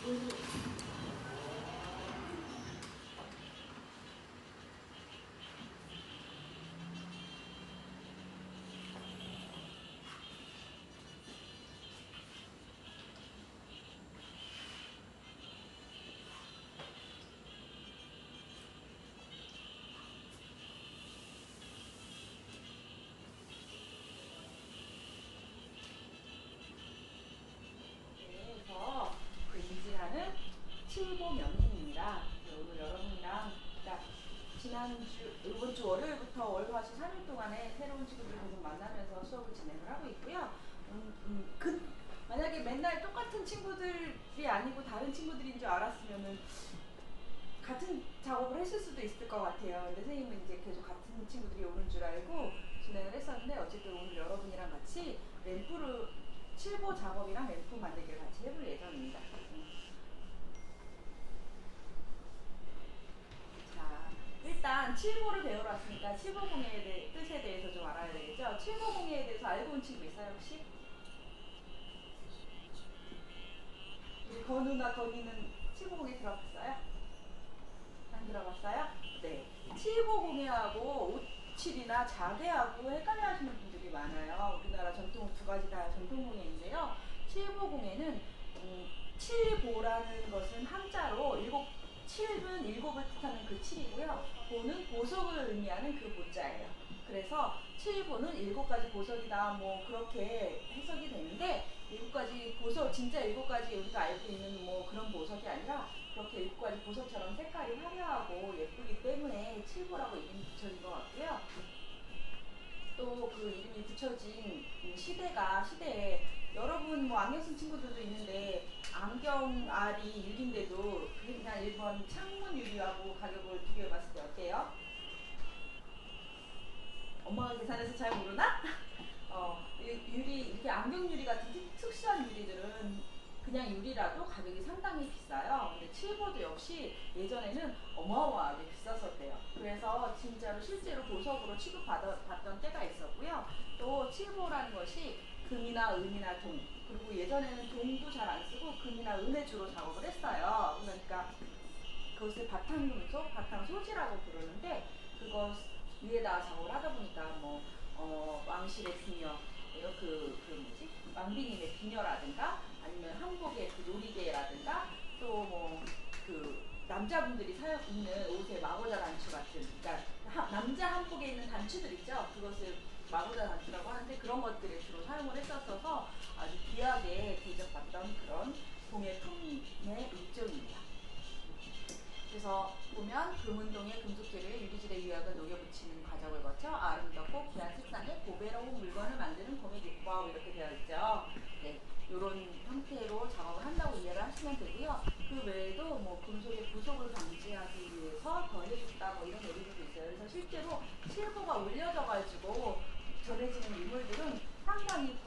그래서 그 인지하는 칠보 명인입니다. 오늘 여러분이랑 이번 주 월요일부터 월화수 3일 동안에 새로운 친구들을 계속 만나면서 수업을 진행을 하고 있고요. 만약에 맨날 똑같은 친구들이 아니고 다른 친구들인 줄 알았으면은 같은 작업을 했을 수도 있을 것 같아요. 근데 선생님은 이제 계속 같은 친구들이 오는 줄 알고 진행을 했었는데, 어쨌든 오늘 여러분이랑 같이 램프를 칠보 작업이랑 램프 만들기를 같이 해볼 예정입니다. 자, 일단 칠보를 배우러 왔으니까 칠보공예의 뜻에 대해서 좀 알아야 되겠죠? 칠보공예에 대해서 알고 온 친구 있어요 혹시? 우리 건우나 건이는 칠보공예 들어봤어요? 안 들어봤어요? 네. 칠보공예하고 오칠이나 자개하고 헷갈려 하시는 분들이 많아요. 우리나라 전통 두 가지 다 전통공예인데요. 칠보공예는 칠보라는 것은 한자로 칠은 일곱을 뜻하는 그 칠이고요. 보는 보석을 의미하는 그 보자예요. 그래서 칠보는 일곱 가지 보석이다 뭐 그렇게 해석이 되는데, 일곱 가지 보석, 진짜 일곱 가지 우리가 알고 있는 뭐 그런 보석이 아니라 그렇게 일곱 가지 보석처럼 색깔이 화려하고 예쁘기 때문에 칠보라고 이름이 붙여진 것 같고요. 또 그 이름이 붙여진 시대에 여러분 뭐 안경 쓴 친구들도 있는데, 안경 알이 유리인데도 그냥 일본 창문 유리하고 가격을 비교해봤을 때 어때요? 엄마가 계산해서 잘 모르나? 유리, 이렇게 안경 유리 같은 특수한 유리들은 그냥 유리라도 가격이 상당히 비싸요. 근데 칠보도 역시 예전에는 어마어마하게 비쌌었대요. 그래서 진짜로 실제로 보석으로 취급받던 때가 있었고요. 또 칠보라는 것이 금이나 은이나 동, 그리고 예전에는 동도 잘 안 쓰고 금이나 은에 주로 작업을 했어요. 그러니까 그것을 바탕금속, 바탕소지라고 부르는데, 그것 위에다가 작업을 하다 보니까 뭐 왕실의 비녀, 뭐지? 왕비님의 비녀라든가 아니면 한복의 그 놀이개라든가 또 뭐 그 남자분들이 입는 옷의 마고자 단추 같은, 그러니까 남자 한복에 있는 단추들 있죠. 그것을 마고자 단추라고 하는데, 그런 것들을 주로 사용을 했었어서 아주 귀하게 대접받던 그런 공예품의 일종입니다. 그래서 보면 금운동의 금속재료에 유리질의 유약을 녹여 붙이는 과정을 거쳐 아름답고 귀한 색상의 고배로운 물건을 만드는 공예 기법, 이렇게 되어 있죠. 네, 이런 형태로 작업을 한다고 이해를 하시면 되고요. 그 외에도 뭐 금속의 부속을 방지하기 위해서 더해줬다 뭐 이런 얘기들도 있어요. 그래서 실제로 칠보가 올려져가지고 전해지는 유물들은 상당히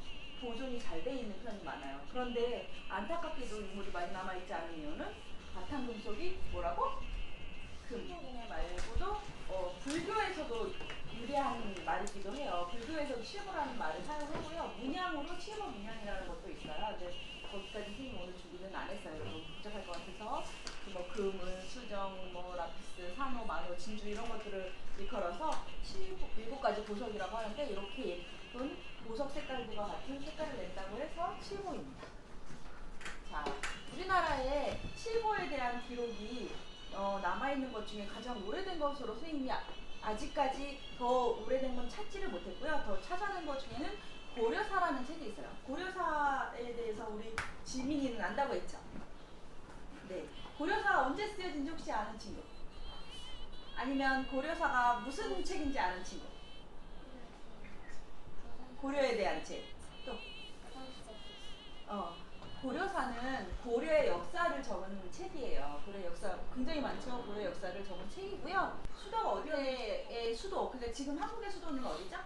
보존이 잘 돼 있는 편이 많아요. 그런데 안타깝게도 유물이 많이 남아있지 않은 이유는 바탕금속이 뭐라고? 금공예 말고도 불교에서도 유래한 말이기도 해요. 불교에서도 칠보라는 말을 사용하고요. 문양으로 칠보 문양이라는 것도 있어요. 근데 거기까지 선생님 오늘 준비는 안 했어요. 너무 복잡할 것 같아서 뭐 금은 수정, 뭐 라피스, 산호, 만호, 진주 이런 것들을 일컬어서 일곱 가지 보석이라고 하는데, 이렇게 예쁜 보석 색깔들과 같은 색깔을 낸다고 해서 칠보입니다. 자, 우리나라에 칠보에 대한 기록이 남아있는 것 중에 가장 오래된 것으로 선생님이 아직까지 더 오래된 건 찾지를 못했고요. 더 찾아낸 것 중에는 고려사라는 책이 있어요. 고려사에 대해서 우리 지민이는 안다고 했죠. 네, 고려사 언제 쓰여진지 혹시 아는 친구? 아니면 고려사가 무슨 책인지 아는 친구? 고려에 대한 책. 또 고려사는 고려의 역사를 적은 책이에요. 고려 역사 굉장히 많죠. 고려 역사를 적은 책이고요. 수도가 어디의 수도? 근데 지금 한국의 수도는 어디죠?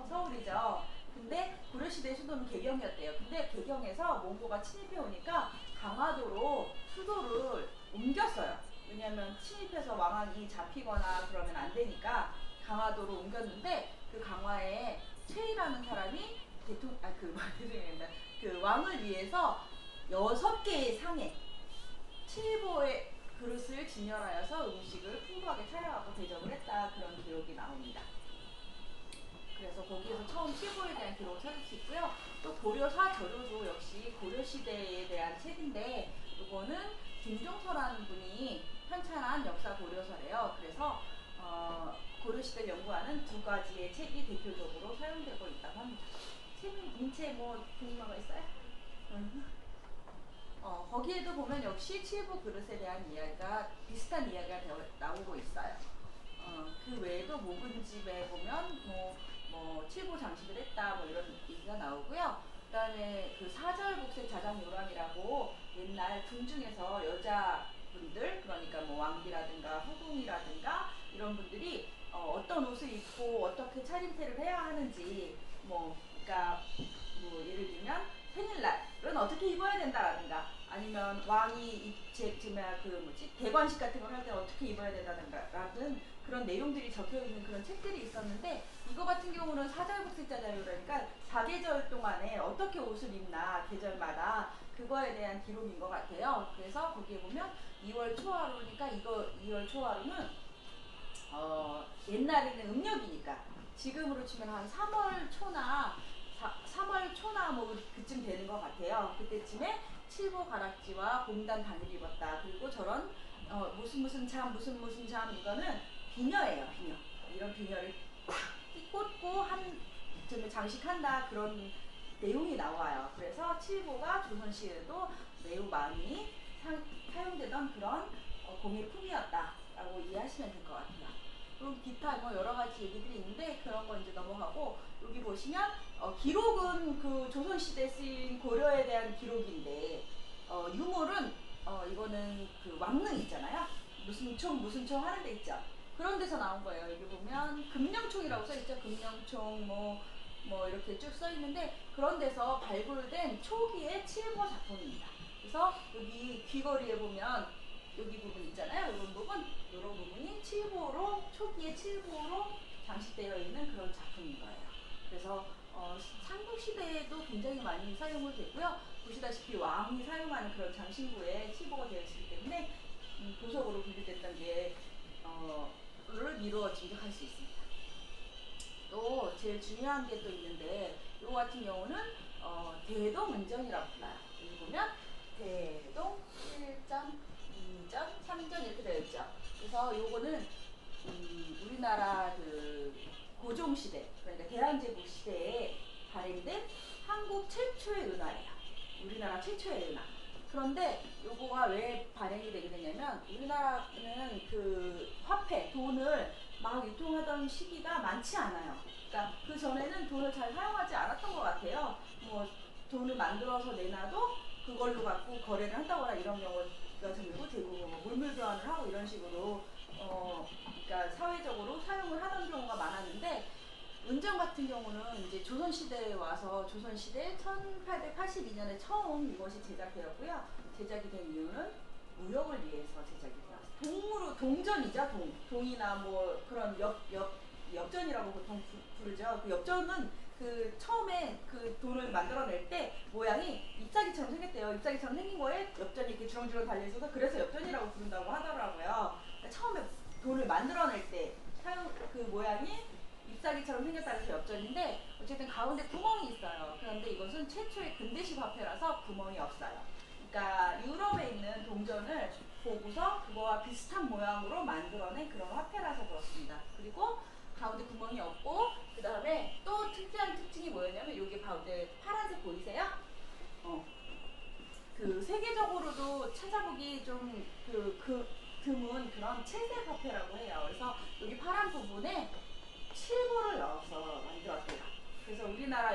서울이죠. 근데 고려시대 수도는 개경이었대요. 근데 개경에서 몽고가 침입해 오니까 강화도로 수도를 옮겼어요. 왜냐하면 침입해서 왕안이 잡히거나 그러면 안 되니까 강화도로 옮겼는데, 그 강화에 최이라는 사람이 그 왕을 위해서 6개의 상에 칠보의 그릇을 진열하여서 음식을 풍부하게 차려하고 대접을 했다, 그런 기록이 나옵니다. 그래서 거기에서 처음 칠보에 대한 기록을 찾을 수 있고요. 또 고려 사저료도 역시 고려 시대에 대한 책인데, 이거는 김종서라는 분이 편찬한 역사 고려서래요. 그래서 고려 시대 연구하는 두 가지의 책이 대표적으로 사용되고 있다고 합니다. 인체 뭐 궁금한 거 있어요? 거기에도 보면 역시 칠보 그릇에 대한 이야기가 비슷한 이야기가 나오고 있어요. 그 외에도 묵은집에 보면 칠보 장식을 했다, 뭐 이런 얘기가 나오고요. 그다음에 그 사절복색 자장요람이라고 옛날 궁중에서 여자분들, 그러니까 뭐 왕비라든가 후궁이라든가 이런 분들이 어떤 옷을 입고 어떻게 차림새를 해야 하는지, 그러니까 뭐 예를 들면 생일날은 어떻게 입어야 된다라든가, 아니면 왕이 대관식 같은 걸 할 때 어떻게 입어야 된다든가라는 그런 내용들이 적혀 있는 그런 책들이 있었는데, 이거 같은 경우는 사절복색자자요라니까 사계절 동안에 어떻게 옷을 입나 계절마다 그거에 대한 기록인 것 같아요. 그래서 거기에 보면 2월 초하루니까, 이거 2월 초하루는 옛날에는 음력이니까 지금으로 치면 한 3월 초나 3월 초나 뭐 그쯤 되는 것 같아요. 그때쯤에 칠보 가락지와 공단 단을 입었다. 그리고 저런 무슨 잠 이거는 비녀예요. 비녀. 이런 비녀를 꽂고 장식한다, 그런 내용이 나와요. 그래서 칠보가 조선시에도 매우 많이 사용되던 그런 공예품이었다라고 이해하시면 될 것 같아요. 그리고 기타 뭐 여러 가지 얘기들이 있는데 그런 거 이제 넘어가고, 여기 보시면 기록은 그 조선시대 쓰인 고려에 대한 기록인데, 유물은 이거는 그 왕릉 있잖아요. 무슨 총 하는 데 있죠. 그런 데서 나온 거예요. 여기 보면 금령총이라고 써있죠. 금령총 뭐 이렇게 쭉 써있는데, 그런 데서 발굴된 초기의 칠보 작품입니다. 그래서 여기 귀걸이에 보면 여기 부분 있잖아요. 이런 부분이 초기의 칠보로 장식되어 있는 그런 작품인 거예요. 그래서 삼국시대에도 굉장히 많이 사용을 됐고요. 보시다시피 왕이 사용하는 그런 장신구에 칠보가 되어 있기 때문에 보석으로 분류됐던 를 미루어 짐작할 수 있습니다. 또 제일 중요한 게 또 있는데, 이거 같은 경우는 대동은전이라고 불러요. 여기 보면 대동 1전, 2전, 3전 이렇게 되어 있죠. 그래서 요거는 우리나라 그 고종시대, 그러니까 대한제국 시대에 발행된 한국 최초의 은화예요. 우리나라 최초의 은화. 그런데 요거가 왜 발행이 되게 되냐면, 우리나라는 그 화폐, 돈을 막 유통하던 시기가 많지 않아요. 그러니까 그 전에는 돈을 잘 사용하지 않았던 것 같아요. 뭐 돈을 만들어서 내놔도 그걸로 갖고 거래를 한다거나 이런 경우가 드물고, 대부분 뭐 물물 교환을 하고 이런 식으로 그러니까 사회적으로 사용을 하던 경우가 많았는데, 은전 같은 경우는 이제 조선시대에 와서, 조선시대 1882년에 처음 이것이 제작되었고요. 제작이 된 이유는 무역을 위해서 제작이 되었어요. 동전이죠. 동이나 뭐 그런 엽전이라고 보통 부르죠. 그 엽전은 그 처음에 그 돈을 만들어낼 때 모양이 잎사귀처럼 생겼대요. 잎사귀처럼 생긴 거에 엽전이 이렇게 주렁주렁 달려있어서 그래서 엽전이라고 부른다고 하더라고요. 그러니까 처음에 돈을 만들어낼 때 그 모양이 잎사귀처럼 생겼다고 해서 엽전인데, 어쨌든 가운데 구멍이 있어요. 그런데 이것은 최초의 근대식 화폐라서 구멍이 없어요. 그러니까 유럽에 있는 동전을 보고서 그거와 비슷한 모양으로 만들어낸 그런 화폐라서 그렇습니다. 그리고 가운데 구멍이 없고, 그 다음에 또 특이한 특징이 뭐였냐면, 여기 가운데 파란색 보이세요? 그 세계적으로도 찾아보기 좀 드문 그런 채색 화폐라고 해요. 그래서 여기 파란 부분에 칠보를 넣어서 만들었대요. 그래서 우리나라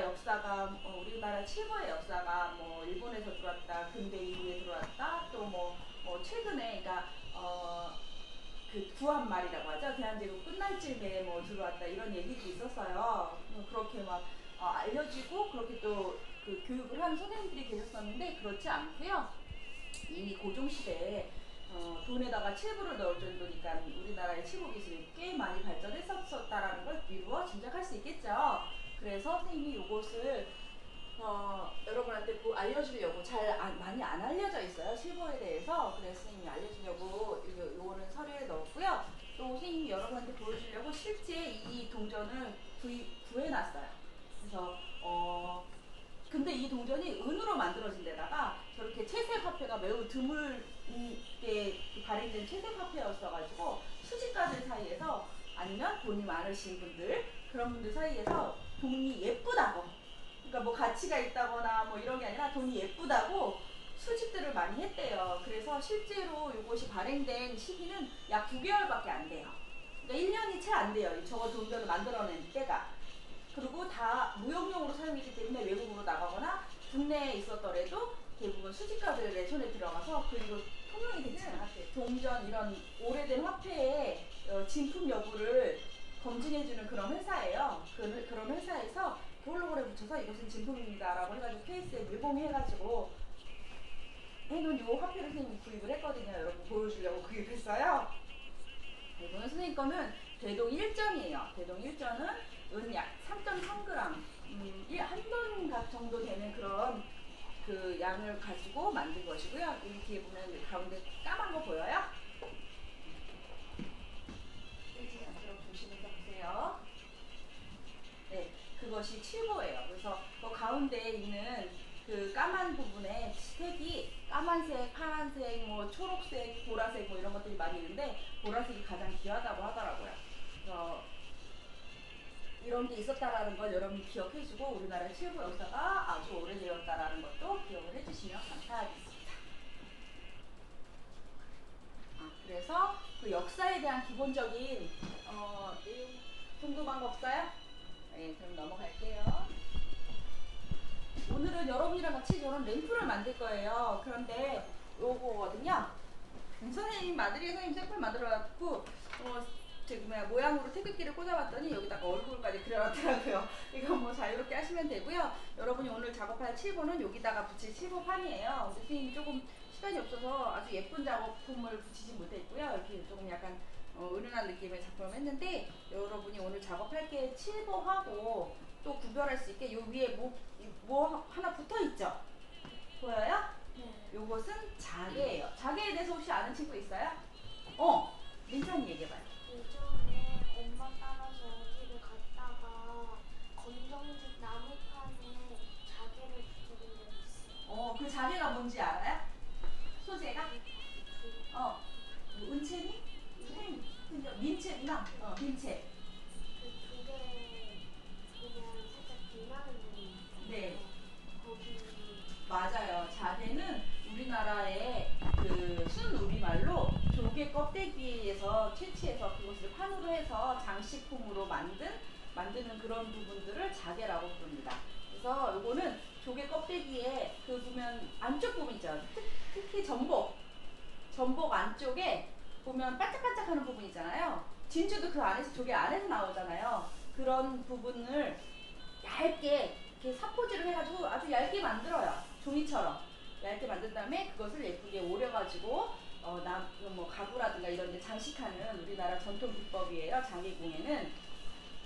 칠보의 역사가 뭐 일본에서 들어왔다, 근대 이후에 들어왔다, 또 뭐 최근에, 그러니까 그 구한말이라고 하죠. 대한제국 끝날 쯤에 뭐 들어왔다, 이런 얘기도 있었어요. 그렇게 막 알려지고, 그렇게 또 그 교육을 하는 선생님들이 계셨었는데, 그렇지 않고요. 이미 고종시대에 돈에다가 칠보를 넣을 정도니까 우리나라의 칠보 기술이 꽤 많이 발전했었다라는 걸 미루어 짐작할 수 있겠죠. 그래서 선생님이 이것을 여러분한테 알려주려고 많이 안 알려져 있어요. 칠보에 대해서. 그래서 선생님이 알려주려고 요거는 서류에 넣었고요. 또 선생님이 여러분한테 보여주려고 실제 이 동전을 구해놨어요. 그래서 근데 이 동전이 은으로 만들어진 데다가 저렇게 채색 화폐가 매우 드물게 발행된 채색 화폐였어가지고 수집가들 사이에서 아니면 돈이 많으신 분들 그런 분들 사이에서 돈이 예쁘다고, 그러니까 뭐 가치가 있다거나 뭐 이런 게 아니라 돈이 예쁘다고 수집들을 많이 했대요. 그래서 실제로 이것이 발행된 시기는 약 9개월밖에 안 돼요. 그러니까 1년이 채 안 돼요. 저거 동전을 만들어낸 때가. 그리고 다 무역용으로 사용했기 때문에 외국으로 나가거나 국내에 있었더라도 대부분 수집가들의 손에 들어가서 그리고 통용이 되지 않았대요. 동전 이런 오래된 화폐의 진품 여부를 검증해주는 그런 회사예요. 그런 회사에서 홀로그램 붙여서 이것은 진품입니다 라고 해가지고 케이스에 밀봉해가지고 해놓은 요 화폐를 선생님이 구입을 했거든요. 여러분 보여주려고 구입했어요. 이거는 선생님 거는 대동 1전이에요. 대동 1전은 은 약 3.3g, 한 번 정도 되는 그런 그 양을 가지고 만든 것이고요. 여기 뒤에 보면 가운데 까만 거 보여요? 떼지 않도록 조심해서 보세요. 네, 그것이 칠보예요. 그래서 그 가운데 있는 그 까만 부분에 색이 까만색, 파란색, 뭐 초록색, 보라색 뭐 이런 것들이 많이 있는데 보라색이 가장 귀하다고 하더라고요. 그래서 이런 게 있었다라는 걸 여러분이 기억해주고 우리나라 칠보 역사가 아주 오래되었다라는 것도 기억을 해주시면 감사하겠습니다. 그래서 그 역사에 대한 기본적인 내용 궁금한 거 없어요? 네, 그럼 넘어갈게요. 오늘은 여러분이랑 같이 저런 램프를 만들 거예요. 그런데 요거거든요. 선생님, 마드리에 선생님 샘플 만들어갖고 모양으로 태극기를 꽂아봤더니 여기다가 얼굴까지 그려놨더라고요. 이거 뭐 자유롭게 하시면 되고요. 여러분이 오늘 작업할 칠보는 여기다가 붙일 칠보판이에요. 선생님이 조금 시간이 없어서 아주 예쁜 작업품을 붙이지 못했고요. 이렇게 조금 약간 은은한 느낌의 작품을 했는데 여러분이 오늘 작업할 게 칠보하고 또 구별할 수 있게 요 위에 뭐 하나 붙어있죠? 보여요? 네. 요것은 자개예요. 자개에 대해서 혹시 아는 친구 있어요? 민찬이 얘기해봐요. 예전에 엄마 따라서 어디를 갔다가 검정색 나무판에 자개를 붙여본 적이 있어요. 그 자개가 뭔지 알아요? 소재가? 뭐 은채니? 민채구나. 민채. 그 두 개 그냥 살짝 빛나는 부분이 있어요. 네. 거기 맞아요. 자개는 우리나라의 그 순우리말로 조개 껍데기에서 채취해서 그것을 판으로 해서 장식품으로 만드는 그런 부분들을 자개라고 부릅니다. 그래서 요거는 조개 껍데기에 그 보면 안쪽 부분 있죠. 특히 전복 안쪽에 보면 반짝반짝하는 부분 있잖아요. 진주도 그 안에서 조개 안에서 나오잖아요. 그런 부분을 얇게 이렇게 사포질을 해가지고 아주 얇게 만들어요. 종이처럼 얇게 만든 다음에 그것을 예쁘게 오려가지고 뭐 가구라든가 이런 데 장식하는 우리나라 전통 기법이에요. 장기공예는.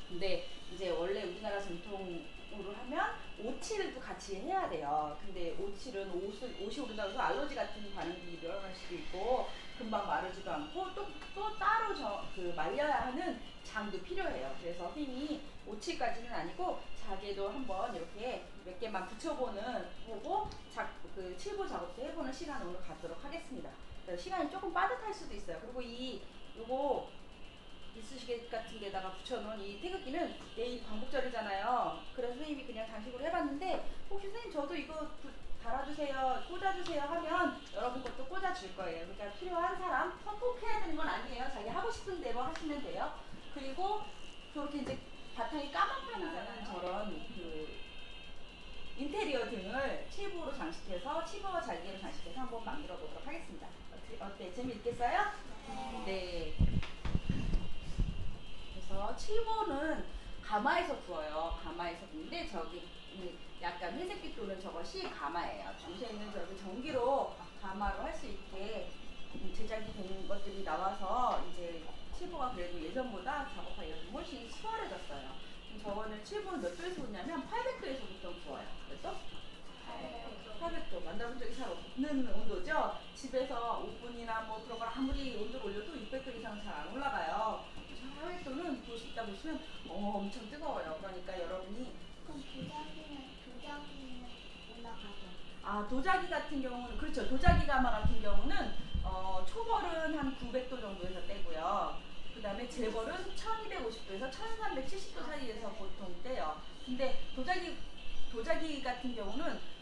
근데 이제 원래 우리나라 전통으로 하면 오칠도 같이 해야 돼요. 근데 오칠은 옷이 오른다고 해서 알러지 같은 반응이 일어날 수도 있고 금방 마르지도 않고 또 따로 말려야 하는 장도 필요해요. 그래서 힘이 오칠까지는 아니고 자개도 한번 이렇게 몇 개만 보고 그 칠보 작업도 해보는 시간 오늘 갖도록 하겠습니다. 시간이 조금 빠듯할 수도 있어요. 그리고 요거 이쑤시개 같은 데다가 붙여놓은 이 태극기는 내일 광복절이잖아요. 그래서 선생님이 그냥 장식으로 해봤는데 혹시 선생님 저도 이거 달아주세요, 꽂아주세요 하면 여러분 것도 꽂아줄 거예요. 그러니까 필요한 사람 꼭 해야 되는 건 아니에요. 자기 하고 싶은 대로 하시면 돼요. 그리고 저렇게 이제 바탕이 까만판이잖아요. 저런 그 인테리어 등을 칠보로 장식해서 칠보와 잘게로 장식해서 한번 만들어 보도록 하겠습니다. 어때? 재미있겠어요? 네. 그래서 칠보는 가마에서 구워요. 가마에서 구는데 저기 약간 회색빛 도는 저것이 가마예요. 요새는 저기 전기로 가마로 할 수 있게 제작이 된 것들이 나와서 이제 칠보가 그래도 예전보다 작업하기가 좀 훨씬 수월해졌어요. 저거는 칠보는 몇 도에서 구냐면 800도에서 보통 구워요. 도? 800도 만들어본 적이 잘 없는 온도죠. 집에서 오븐이나 뭐 그런 걸 아무리 온도를 올려도 600도 이상 잘 안 올라가요. 800도는 이따 보시면 엄청 뜨거워요. 그러니까 여러분이 그럼 도자기는 올라가죠. 도자기 같은 경우는 그렇죠. 도자기 가마 같은 경우는 초벌은 한 900도 정도에서 떼고요. 그 다음에 재벌은 1250도에서 1370도 사이에서 보통 떼요. 근데 도자기 같은 경우는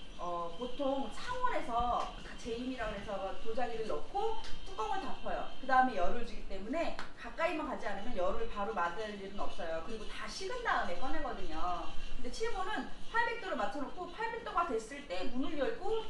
보통 상온에서 제임이라고 해서 도자기를 넣고 뚜껑을 덮어요. 그 다음에 열을 주기 때문에 가까이만 가지 않으면 열을 바로 맞을 일은 없어요. 그리고 다 식은 다음에 꺼내거든요. 근데 칠보는 800도로 맞춰놓고 800도가 됐을 때 문을 열고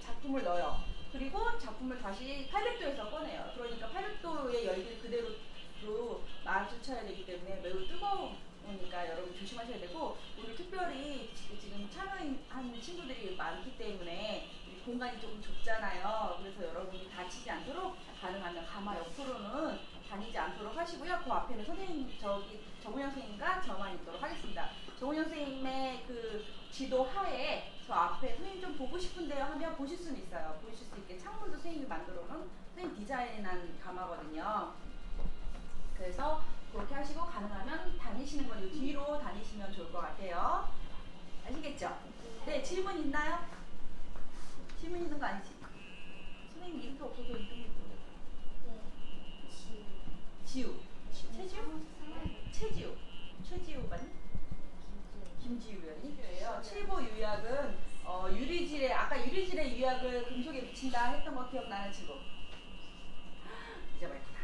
작품을 넣어요. 그리고 작품을 다시 800도에서 꺼내요. 그러니까 800도의 열기를 그대로 마주쳐야 되기 때문에 매우 뜨거우니까 여러분 조심하셔야 되고, 오늘 특별히 지금 참여한 친구들이 많기 때문에 공간이 조금 좁잖아요. 그래서 여러분이 다치지 않도록 가능하면 가마 옆으로는 다니지 않도록 하시고요. 그 앞에는 선생님 정우영 선생님과 저만 있도록 하겠습니다. 정우영 선생님의 그 지도 하에 저 앞에 선생님 좀 보고 싶은데요 하면 보실 수는 있어요. 보실 수 있게 창문도 선생님이 만들어 놓은 선생님 디자인한 가마거든요. 그래서 그렇게 하시고 가능하면 다니시는 건 뒤로 다니시면 좋을 것 같아요. 아시겠죠? 네, 질문 있나요? 질문 있는 거 아니지? 선생님 이름도 없어서 이름이 뭐예요? 지우. 최지우 맞니? 김지우 위원이에요. 칠보 유약은 유리질에 아까 유리질에 유약을 금속에 묻힌다 했던 거 기억나는 친구? 잊어버렸다.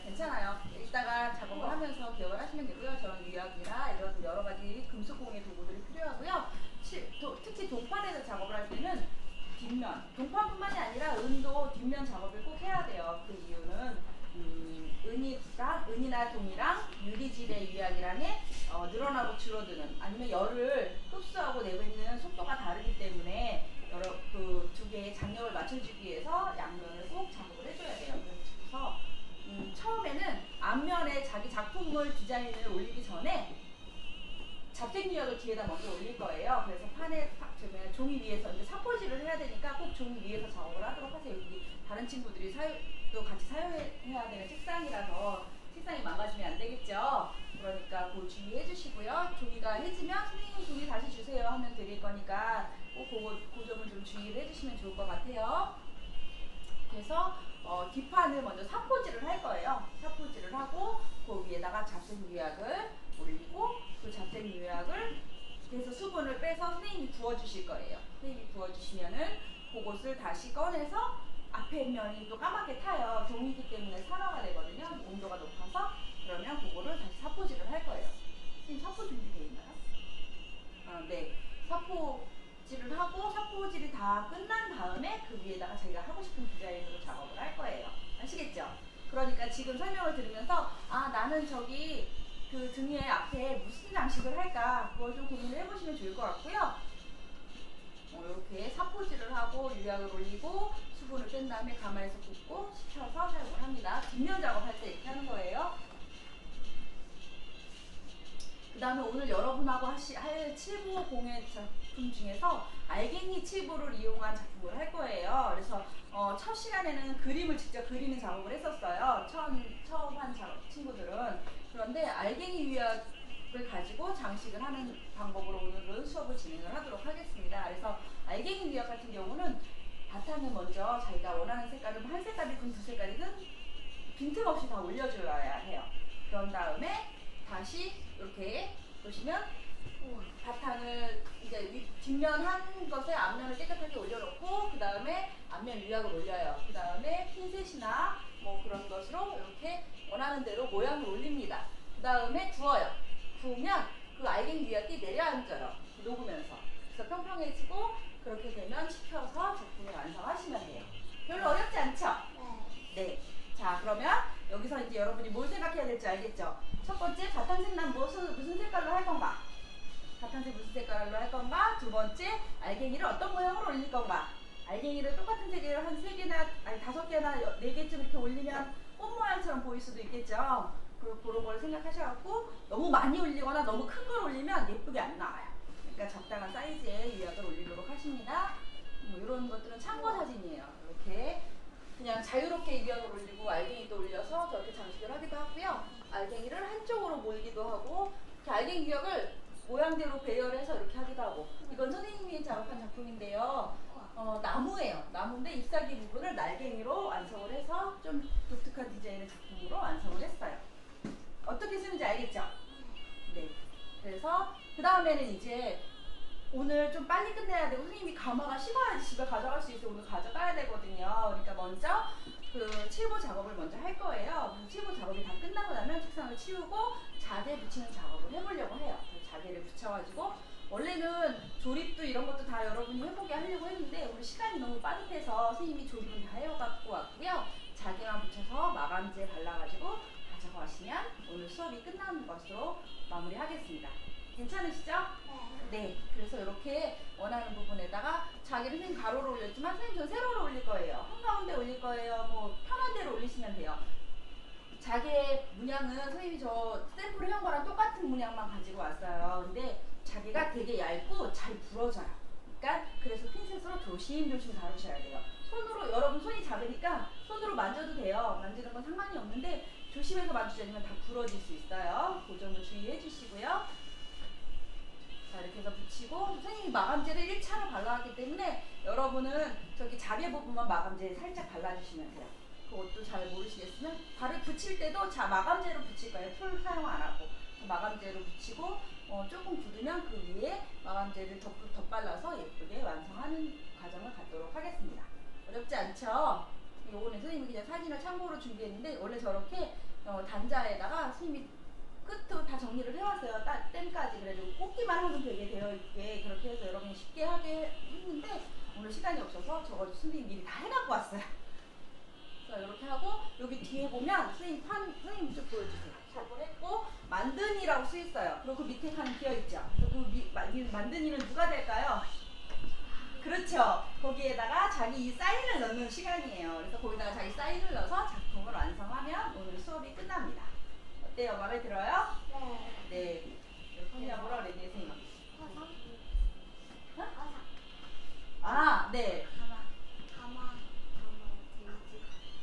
괜찮아요. 이따가 작업을 하면서 기억을 하시면 되고요. 저런 유약이나 이런 여러 가지 금속공예 도구들이 필요하고요. 특히 동판에서 작업을 할 때는 뒷면, 동판뿐만이 아니라 은도 뒷면 작업을 꼭 해야 돼요. 그 이유는 은이나 동이랑 유리질의 유약이랑의 늘어나고 줄어드는, 아니면 열을 흡수하고 내뱉는 속도가 다르기 때문에 그 두 개의 장력을 맞춰주기 위해서 양면을 꼭 작업을 해줘야 돼요. 그래서 처음에는 앞면에 자기 작품을 디자인을 올리기 전에 잡생유약을 뒤에다 먼저 올릴 거예요. 그래서 종이 위에서 이제 사포질을 해야 되니까 꼭 종이 위에서 작업을 하도록 하세요. 여기 다른 친구들이 또 같이 사용해야 되는 책상이라서 책상이 망가지면 안 되겠죠. 그러니까 그 주의해 주시고요. 종이가 해지면 선생님 종이 다시 주세요 하면 드릴 거니까 꼭 그 점을 좀 주의를 해주시면 좋을 것 같아요. 그래서 뒷판을 먼저 사포질을 할 거예요. 사포질을 하고 그 위에다가 잡생유약을 올리고 그 잡생유약을 그래서 수분을 빼서 선생님이 부어주실 거예요. 선생님이 부어주시면은 그것을 다시 꺼내서 앞에 면이 또 까맣게 타요. 종이기 때문에 산화가 되거든요. 온도가 높아서. 그러면 그거를 다시 사포질을 할 거예요. 선생님 사포 준비되어 있나요? 네. 사포질을 하고 사포질이 다 끝난 다음에 그 위에다가 자기가 하고 싶은 디자인으로 작업을 할 거예요. 아시겠죠? 그러니까 지금 설명을 들으면서 나는 저기 그 등에 앞에 무슨 장식을 할까 그걸 좀 고민을 해보시면 좋을 것 같고요. 이렇게 사포질을 하고 유약을 올리고 수분을 뺀 다음에 가마에서 붓고 식혀서 사용을 합니다. 뒷면 작업할 때 이렇게 하는 거예요. 그 다음에 오늘 여러분하고 할 칠보 공예 작품 중에서 알갱이 칠보를 이용한 작품을 할 거예요. 그래서 첫 시간에는 그림을 직접 그리는 작업을 했었어요. 처음 한 친구들은. 그런데 알갱이 유약을 가지고 장식을 하는 방법으로 오늘은 수업을 진행을 하도록 하겠습니다. 그래서 알갱이 유약 같은 경우는 바탕에 먼저 자기가 원하는 색깔은 한 색깔이든 두 색깔이든 빈틈없이 다 올려줘야 해요. 그런 다음에 다시 이렇게 보시면 바탕을 이제 뒷면 한 것에 앞면을 깨끗하게 올려놓고 그 다음에 앞면 유약을 올려요. 그 다음에 핀셋이나 뭐 그런 것으로 이렇게 원하는 대로 모양을 올립니다. 그 다음에 구워요. 구우면 그 알갱이 유약이 내려앉아요. 녹으면서. 그래서 평평해지고 그렇게 되면 식혀서 작품을 완성하시면 돼요. 별로 어렵지 않죠? 네. 자, 그러면 여기서 이제 여러분이 뭘 생각해야 될지 알겠죠? 첫 번째, 바탕색 난 무슨 색깔로 할 건가? 바탕색 무슨 색깔로 할 건가? 두 번째, 알갱이를 어떤 모양으로 올릴 건가? 알갱이를 똑같은 색을 한 3개나, 아니 5개나 4개쯤 이렇게 올리면 꽃 모양처럼 보일 수도 있겠죠? 그런 걸 생각하셔갖고 너무 많이 올리거나 너무 큰 걸 올리면 예쁘게 안 나와요. 그러니까 적당한 사이즈의 유약을 올리도록 하십니다. 뭐 이런 것들은 참고 사진이에요. 이렇게 그냥 자유롭게 유약을 올리고 알갱이도 올려서 저렇게 장식을 하기도 하고요. 알갱이를 한쪽으로 몰기도 하고 이렇게 알갱이 유약을 모양대로 배열해서 이렇게 하기도 하고. 이건 선생님이 작업한 작품인데요. 나무예요. 나무인데 잎사귀 부분을 날갱이로 완성을 해서 좀 독특한 디자인의 작품으로 완성을 했어요. 어떻게 쓰는지 알겠죠? 네. 그래서 그 다음에는 이제 오늘 좀 빨리 끝내야 되고 선생님이 가마가 식어야지 집에 가져갈 수 있어 오늘 가져가야 되거든요. 그러니까 먼저 그 칠보 작업을 먼저 할 거예요. 칠보 작업이 다 끝나고 나면 책상을 치우고 자개 붙이는 작업을 해보려고 해요. 자개를 붙여가지고 원래는 조립도 이런 것도 다 여러분이 해보게 하려고 했는데 오늘 시간이 너무 빠듯해서 선생님이 조립은 다 해갖고 왔고요. 자개만 붙여서 마감재 발라가지고 가져가시면 오늘 수업이 끝나는 것으로 마무리하겠습니다. 괜찮으시죠? 네. 그래서 이렇게 원하는 부분에다가 자기를 선생님 가로로 올렸지만 선생님 저 세로로 올릴 거예요. 한가운데 올릴 거예요. 뭐 편한 대로 올리시면 돼요. 자기의 문양은 선생님이 저 샘플을 해온 거랑 똑같은 문양만 가지고 왔어요. 근데 자기가 되게 얇고 잘 부러져요. 그러니까 그래서 핀셋으로 조심조심 다루셔야 돼요. 손으로 여러분 손이 작으니까 손으로 만져도 돼요. 만지는 건 상관이 없는데 조심해서 만지지 않으면 다 부러질 수 있어요. 그 점을 주의해 주시고요. 자 이렇게 해서 붙이고 선생님이 마감재를 1차로 발라왔기 때문에 여러분은 저기 자개 부분만 마감재 살짝 발라주시면 돼요. 그것도 잘 모르시겠으면 발을 붙일 때도 자 마감재로 붙일 거예요. 풀 사용 안 하고 마감재로 붙이고 조금 굳으면 그 위에 마감재를 덧발라서 예쁘게 완성하는 과정을 갖도록 하겠습니다. 어렵지 않죠? 요거는 선생님이 그냥 사진을 참고로 준비했는데 원래 저렇게 단자에다가 선생님이 끝도 다 정리를 해왔어요. 땜까지. 그래도 꽂기만 하면 되게 되어있게 그렇게 해서 여러분이 쉽게 하게 했는데 오늘 시간이 없어서 저거 선생님 미리 다 해갖고 왔어요. 그래서 이렇게 하고 여기 뒤에 보면 선생님 좀 보여주세요. 작업을 했고 만드니라고 쓰여있어요. 그리고 그 밑에 칸이 비어있죠. 그래서 그 만드니는 누가 될까요? 그렇죠. 거기에다가 자기 이 사인을 넣는 시간이에요. 그래서 거기다가 자기 사인을 넣어서 작품을 완성하면 오늘 수업이 끝납니다. 어때요? 마음에 들어요? 네. 선이야 뭐라 그랬니 선생님? 아, 네.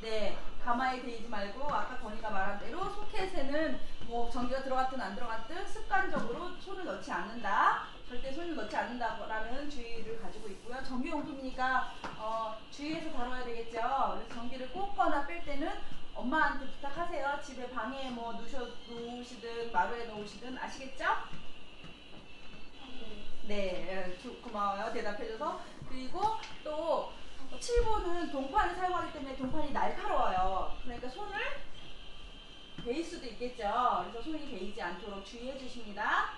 네. 가마에 대이지 말고 아까 건이가 말한 대로 소켓에는 뭐 전기가 들어갔든 안 들어갔든 습관적으로 손을 넣지 않는다. 절대 손을 넣지 않는다라는 주의를 가지고 있고요. 전기용품이니까 주의해서 다뤄야 되겠죠. 그래서 전기를 꽂거나 뺄 때는 엄마한테 부탁하세요. 집에 방에 뭐 놓으시든 마루에 놓으시든 아시겠죠? 네, 고마워요. 대답해줘서. 그리고 또 칠보는 동판을 사용하기 때문에 동판이 날카로워요. 그러니까 손을 베일 수도 있겠죠. 그래서 손이 베이지 않도록 주의해 주십니다.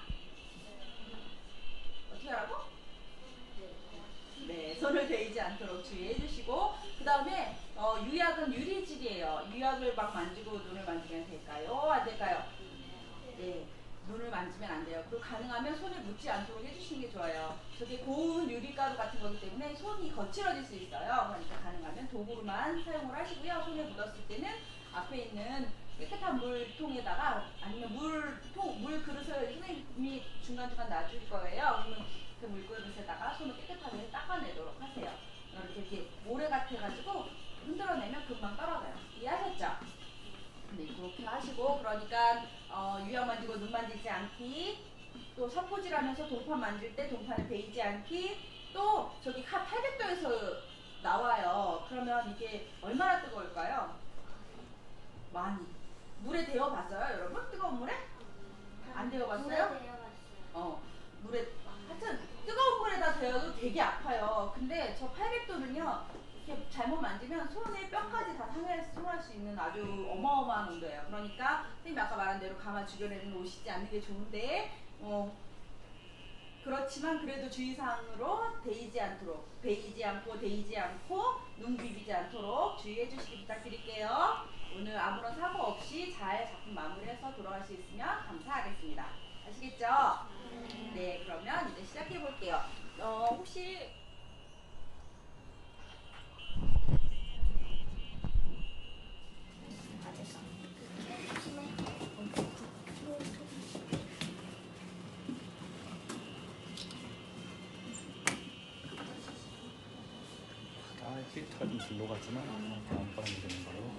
어떻게 하라고? 네, 손을 베이지 않도록 주의해 주시고 그 다음에 유약은 유리질이에요. 유약을 막 만지고 눈을 만지면 될까요? 안 될까요? 네, 눈을 만지면 안 돼요. 그리고 가능하면 손에 묻지 않도록 해주시는 게 좋아요. 저게 고운 유리가루 같은 거기 때문에 손이 거칠어질 수 있어요. 그러니까 가능하면 도구로만 사용을 하시고요. 손에 묻었을 때는 앞에 있는 깨끗한 물통에다가 아니면 물 그릇을 선생님이 중간중간 놔줄 거예요. 그러면 그 물그릇에다가 손을 깨끗하게 닦아내도록 하세요. 이렇게 모래 같아가지고 흔들어내면 금방 떨어져요. 이해하셨죠? 네, 그렇게 하시고 그러니까 유약 만지고 눈 만지지 않기, 또 석포질하면서 동판 만질 때 동판을 베이지 않기, 또 저기 800도에서 나와요. 그러면 이게 얼마나 뜨거울까요? 많이. 물에 데워봤어요, 여러분? 뜨거운 물에? 안 데워봤어요? 물에 하여튼 뜨거운 물에다 데워도 되게 아파요. 근데 저 800도는요 이렇게 잘못 만지면 손에 뼈까지 다 상할 수 있는 아주 어마어마한 온도예요. 그러니까 선생님이 아까 말한 대로 가마 주변에는 오시지 않는 게 좋은데 그렇지만 그래도 주의사항으로 베이지 않고 눈 비비지 않도록 주의해 주시기 부탁드릴게요. 오늘 아무런 사고 없이 잘 작품 마무리해서 돌아갈 수 있으면 감사하겠습니다. 아시겠죠? 네, 그러면 이제 시작해 볼게요. 혹시 필터가 좀 글로 갔지만 다음번에 되는 거로.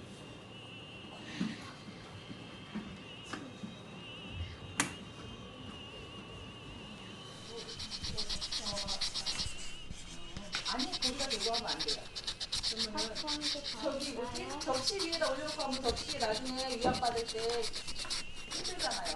아니 거기다 들고 하면 안 돼요. 그러면은 저기 뭐지? 접시 위에다 올려놓고 하면 접시 나중에 위압 받을 때 힘들잖아요.